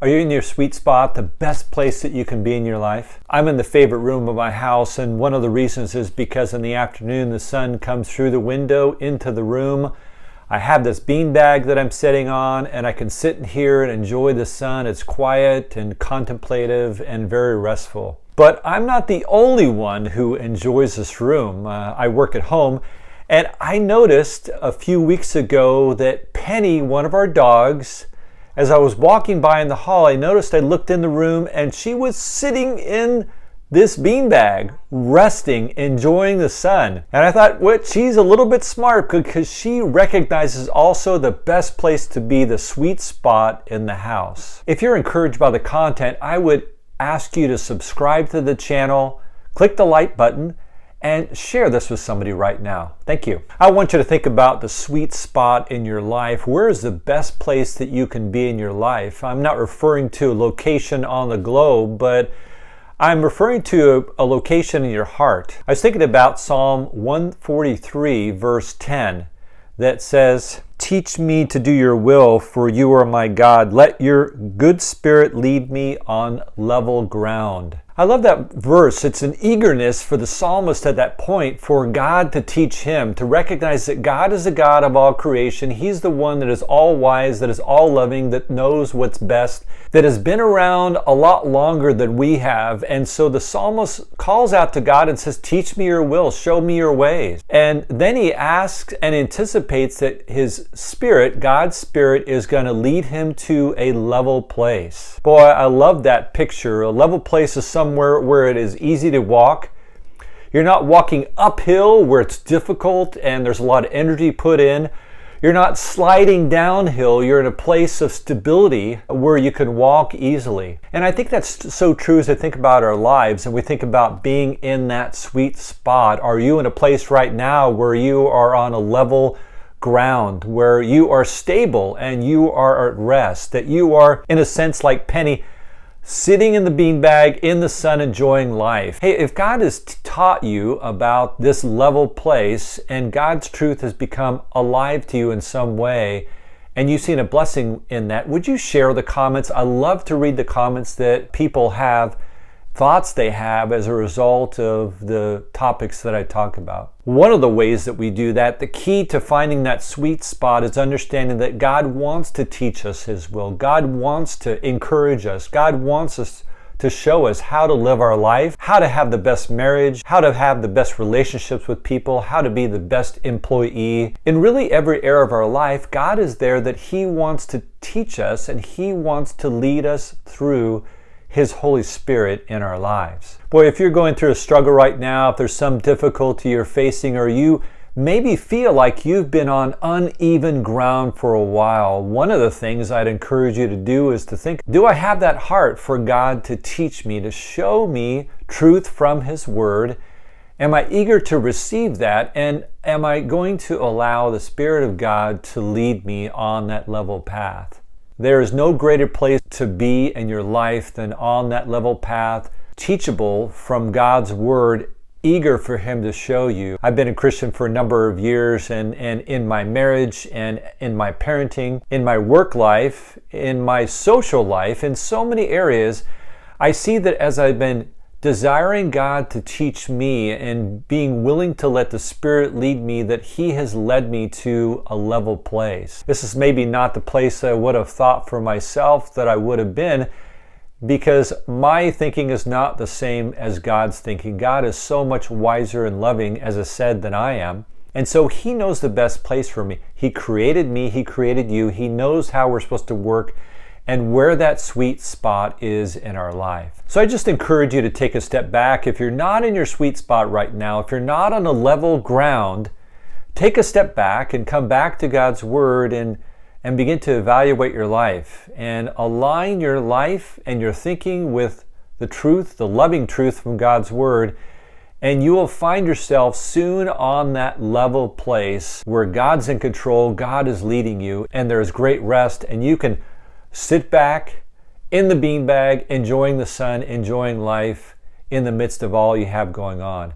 Are you in your sweet spot, the best place that you can be in your life? I'm in the favorite room of my house, and one of the reasons is because in the afternoon the sun comes through the window into the room. I have this beanbag that I'm sitting on, and I can sit here and enjoy the sun. It's quiet and contemplative and very restful. But I'm not the only one who enjoys this room. I work at home, and I noticed a few weeks ago that Penny, one of our dogs, as I was walking by in the hall, I looked in the room and she was sitting in this beanbag, resting, enjoying the sun. And I thought, well, she's a little bit smart because she recognizes also the best place to be, the sweet spot in the house. If you're encouraged by the content, I would ask you to subscribe to the channel, click the like button, and share this with somebody right now. Thank you. I want you to think about the sweet spot in your life. Where is the best place that you can be in your life? I'm not referring to a location on the globe, but I'm referring to a location in your heart. I was thinking about Psalm 143, verse 10, that says, "Teach me to do your will, for you are my God. Let your good spirit lead me on level ground." I love that verse. It's an eagerness for the psalmist at that point for God to teach him, to recognize that God is the God of all creation. He's the one that is all wise, that is all loving, that knows what's best, that has been around a lot longer than we have. And so the psalmist calls out to God and says, "Teach me your will, show me your ways." And then he asks and anticipates that his spirit, God's spirit, is going to lead him to a level place. Boy, I love that picture. A level place is somewhere where it is easy to walk. You're not walking uphill where it's difficult and there's a lot of energy put in. You're not sliding downhill. You're in a place of stability where you can walk easily. And I think that's so true as I think about our lives and we think about being in that sweet spot. Are you in a place right now where you are on a level ground, where you are stable and you are at rest, that you are, in a sense, like Penny, sitting in the beanbag in the sun enjoying life? Hey, if God has taught you about this level place and God's truth has become alive to you in some way and you've seen a blessing in that, would you share the comments? I love to read the comments that people have, thoughts they have as a result of the topics that I talk about. One of the ways that we do that, the key to finding that sweet spot, is understanding that God wants to teach us His will. God wants to encourage us. God wants us to show us how to live our life, how to have the best marriage, how to have the best relationships with people, how to be the best employee. In really every area of our life, God is there that He wants to teach us and He wants to lead us through His Holy Spirit in our lives. Boy, if you're going through a struggle right now, if there's some difficulty you're facing, or you maybe feel like you've been on uneven ground for a while, one of the things I'd encourage you to do is to think, do I have that heart for God to teach me, to show me truth from His Word? Am I eager to receive that? And am I going to allow the Spirit of God to lead me on that level path? There is no greater place to be in your life than on that level path, teachable from God's Word, eager for Him to show you. I've been a Christian for a number of years, and in my marriage and in my parenting, in my work life, in my social life, in so many areas, I see that as I've been desiring God to teach me and being willing to let the Spirit lead me, that He has led me to a level place. This is maybe not the place I would have thought for myself that I would have been, because my thinking is not the same as God's thinking. God is so much wiser and loving, as I said, than I am. And so He knows the best place for me. He created me, He created you. He knows how we're supposed to work and where that sweet spot is in our life. So I just encourage you to take a step back. If you're not in your sweet spot right now, if you're not on a level ground, take a step back and come back to God's Word and begin to evaluate your life and align your life and your thinking with the truth, the loving truth from God's Word, and you will find yourself soon on that level place where God's in control, God is leading you, and there's great rest, and you can sit back in the beanbag, enjoying the sun, enjoying life in the midst of all you have going on.